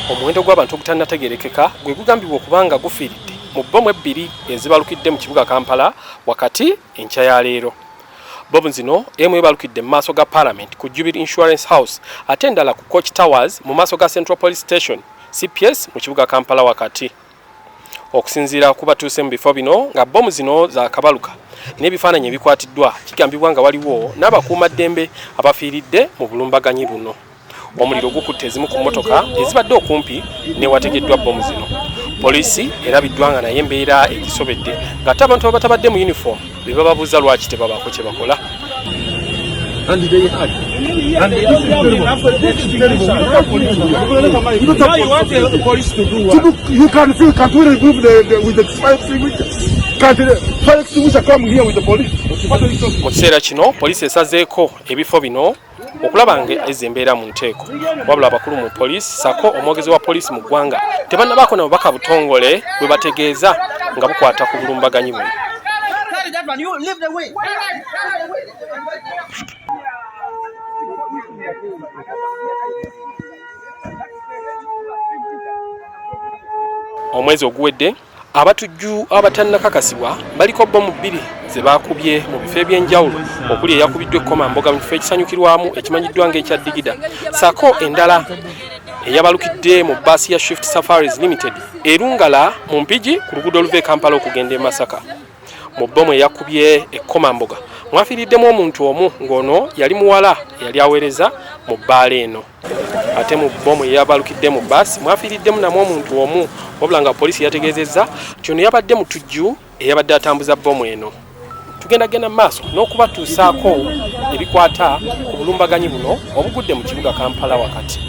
Omuwendo gw'abantu ogutannategeerekeka gwe gugambibwa okubanga gufiiridde mu bbomu ebbiri ezibalukidde mu kibuga Kampala wakati enkya ya leero. Bbomu zino emu ebalukidde mu maaso ga Parliament ku Jubilee Insurance House ate endala ku Coach Towers mu maaso ga Central Police Station CPS mu kibuga Kampala wakati. Okusinziira ku batuuse mu bifo bino nga bbomu zino za kabaluka n'ebifaananyi ebikwatiddwa kigambibwa nga waliwo n'abakuumaddembe abafiiridde mu bulumbaganyi buno. Omuliro gukutte ezimu ku mmotoka ezibadde okumpi newategeddwa bbomu zino. Poliisi erabiddwa nga naye embeera egisobedde ng'ate abantu abatabadde mu uniform be bababuuza lwaki tebabaako kye bakola. And they had. And they have the police to do what? You can feel, can't we remove with the fire extinguisher? Can't the fire extinguisher come here with the police? Mu kiseera kino poliisi esazeeko ebifo bino okulaba nga ezembeera mu nteeko. Wabula abakulu mu poliisi sako omwogezi wa poliisi mu ggwanga tebannabaako na bubaka butongole bwe bategeeza nga bukwata ku bulumbaganyi buno. Omwezi oguwedde abatujju abatannakakasibwa baliko bbomu bbiri ze baakubye mu bifo eby'enjawulo okuli eyakubiddwa ekkomamboga mu kifo ekisanyukirwamu ekimanyiddwa ng'ekya Digida sako endala eyabalukidde mu bbaasi ya Shift Safaris Limited erungala mu Mpigi ku luguudo oluva e Kampala okugenda e Masaka. Mu bbomu eyakubye ekkomamboga mwafiiriddemu omuntu omu ng'ono yali muwala eyali aweereza mu bbaala eno. Ate mu bbomu eyabalukidde mu bbaasi mwafiiriddemu namwo omuntu omu wabula nga poliisi yategeezezza nti ono yabadde mutujju eyabadde atambuza bbomu eno. Tugendagenda mu maaso n'okubatuusaako ebikwata ku bulumbaganyi buno obugudde mu kibuga Kampala wakati.